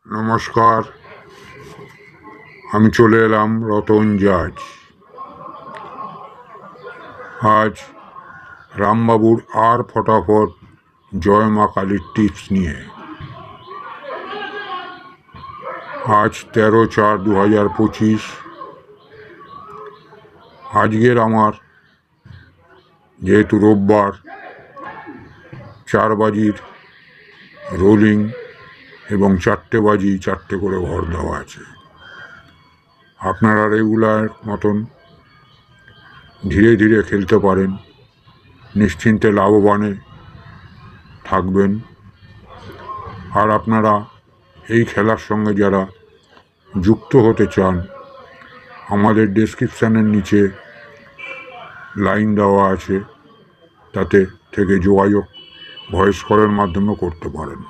নমস্কার, আমি চলে এলাম রতন জাজ। আজ রামবাবুর আর ফটাফট জয় মা কালীর টিপস নিয়ে। আজ 13/4/2025। আজকের আমার যেহেতু রোববার 4 বাজির রোলিং এবং 4টে বাজি 4টে করে ঘর দেওয়া আছে। আপনারা রেগুলার মতন ধীরে ধীরে খেলতে পারেন, নিশ্চিন্তে লাভবানে থাকবেন। আর আপনারা এই খেলার সঙ্গে যারা যুক্ত হতে চান, আমাদের ডেসক্রিপশানের নিচে লাইন দেওয়া আছে, তাতে থেকে যোগাযোগ ভয়েস কলের মাধ্যমে করতে পারেন।